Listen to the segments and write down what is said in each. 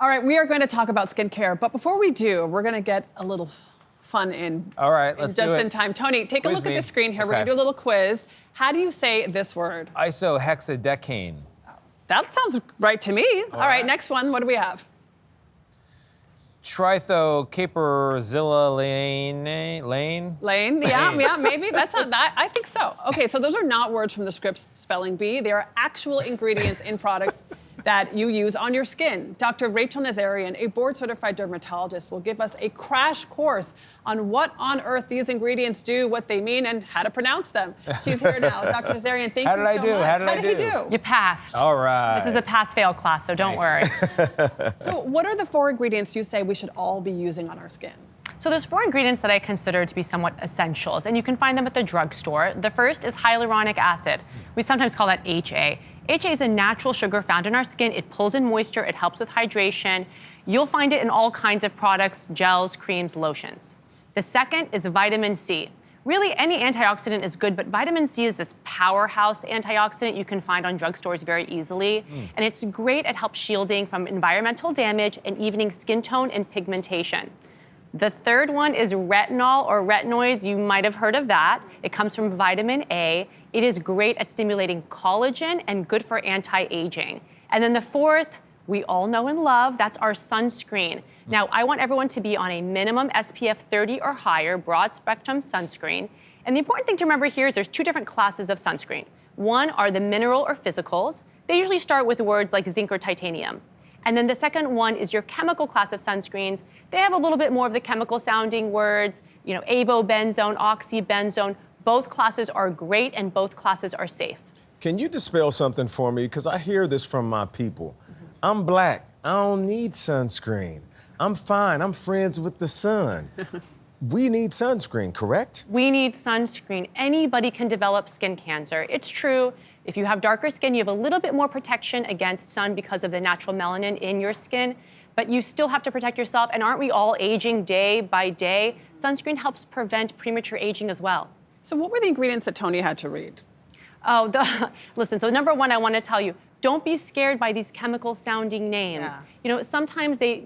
All right, we are going to talk about skincare, but before we do, we're going to get a little fun in. All right, let's do it. Just in time. Tony, take a look at the screen here. We're going to do a little quiz. How do you say this word? Isohexadecane. That sounds right to me. All right, next one. What do we have? Trithocaperzilla Lane, yeah, maybe. That's not that. I think so. Okay, so those are not words from the script's spelling bee. They are actual ingredients in products that you use on your skin. Dr. Rachel Nazarian, a board-certified dermatologist, will give us a crash course on what on earth these ingredients do, what they mean, and how to pronounce them. She's here now. Dr. Nazarian, thank you so much. How did you do? You passed. All right. This is a pass-fail class, so don't worry. So what are the 4 ingredients you say we should all be using on our skin? So there's 4 ingredients that I consider to be somewhat essentials, and you can find them at the drugstore. The first is hyaluronic acid. We sometimes call that HA. HA is a natural sugar found in our skin. It pulls in moisture, it helps with hydration. You'll find it in all kinds of products, gels, creams, lotions. The second is vitamin C. Really, any antioxidant is good, but vitamin C is this powerhouse antioxidant you can find on drugstores very easily. And it's great at help shielding from environmental damage and evening skin tone and pigmentation. The third one is retinol or retinoids. You might have heard of that. It comes from vitamin A. It is great at stimulating collagen and good for anti-aging. And then the fourth, we all know and love, that's our sunscreen. Now, I want everyone to be on a minimum SPF 30 or higher broad spectrum sunscreen. And the important thing to remember here is there's 2 different classes of sunscreen. One are the mineral or physicals. They usually start with words like zinc or titanium. And then the second one is your chemical class of sunscreens. They have a little bit more of the chemical sounding words, you know, avobenzone, oxybenzone. Both classes are great and both classes are safe. Can you dispel something for me? Because I hear this from my people. I'm black, I don't need sunscreen. I'm fine, I'm friends with the sun. We need sunscreen, correct? We need sunscreen. Anybody can develop skin cancer. It's true. If you have darker skin, you have a little bit more protection against sun because of the natural melanin in your skin, but you still have to protect yourself. And aren't we all aging day by day? Sunscreen helps prevent premature aging as well. So what were the ingredients that Tony had to read? Oh, listen, so number one, I want to tell you, don't be scared by these chemical sounding names. Yeah. You know, sometimes they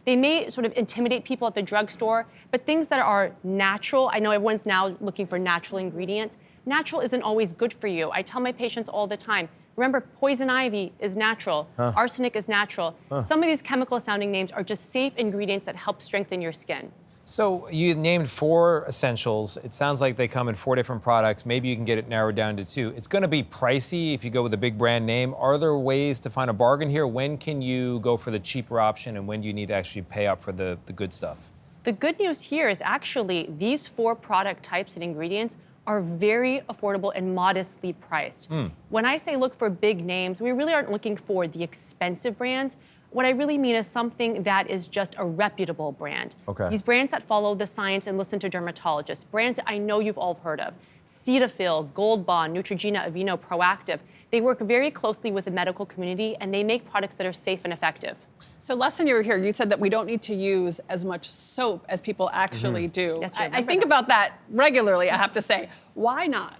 may sort of intimidate people at the drugstore, but things that are natural, I know everyone's now looking for natural ingredients. Natural isn't always good for you. I tell my patients all the time, remember, poison ivy is natural, arsenic is natural. Some of these chemical sounding names are just safe ingredients that help strengthen your skin. So you named 4 essentials. It sounds like they come in 4 different products. Maybe you can get it narrowed down to 2. It's gonna be pricey if you go with a big brand name. Are there ways to find a bargain here? When can you go for the cheaper option and when do you need to actually pay up for the good stuff? The good news here is actually these 4 product types and ingredients are very affordable and modestly priced. When I say look for big names, we really aren't looking for the expensive brands. What I really mean is something that is just a reputable brand. Okay. These brands that follow the science and listen to dermatologists, brands that I know you've all heard of, Cetaphil, Gold Bond, Neutrogena, Aveeno, Proactive. They work very closely with the medical community and they make products that are safe and effective. So lesson you were here, you said that we don't need to use as much soap as people actually do. Yes, I think about that regularly, I have to say. Why not?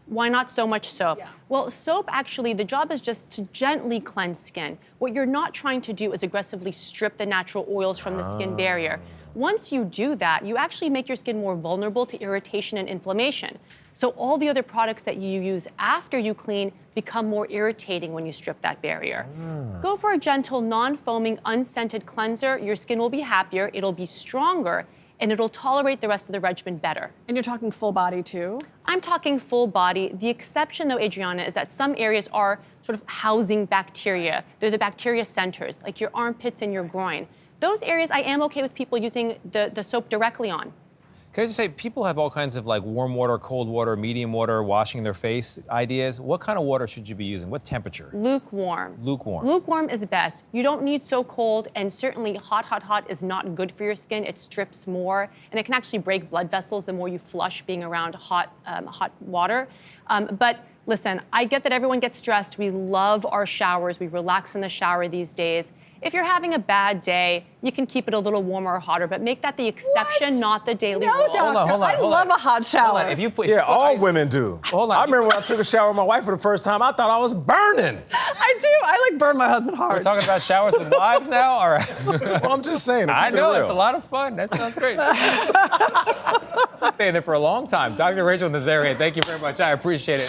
Why not so much soap? Yeah. Well, soap actually, the job is just to gently cleanse skin. What you're not trying to do is aggressively strip the natural oils from the skin barrier. Once you do that, you actually make your skin more vulnerable to irritation and inflammation. So all the other products that you use after you clean become more irritating when you strip that barrier. Go for a gentle, non-foaming, unscented cleanser. Your skin will be happier, it'll be stronger, and it'll tolerate the rest of the regimen better. And you're talking full body too? I'm talking full body. The exception though, Adriana, is that some areas are sort of housing bacteria. They're the bacteria centers, like your armpits and your groin. Those areas I am okay with people using the soap directly on. Can I just say, people have all kinds of like warm water, cold water, medium water, washing their face ideas. What kind of water should you be using? What temperature? Lukewarm. Lukewarm. Lukewarm is best. You don't need so cold, and certainly hot is not good for your skin. It strips more, and it can actually break blood vessels the more you flush being around hot water. But Listen, I get that everyone gets stressed. We love our showers. We relax in the shower these days. If you're having a bad day, you can keep it a little warmer or hotter, but make that the exception, not the daily No, rule. doctor. Hold on, I hold love on. a hot shower. Hold on. If you put, Yeah, put all ice- women do. Hold on. I remember when I took a shower with my wife for the first time, I thought I was burning. I do. I like burn my husband hard. We're talking about showers with wives now? All right. Well, I'm just saying. I keep it know, real. it's a lot of fun. That sounds great. I've been saying that for a long time. Dr. Rachel Nazarian, thank you very much. I appreciate it.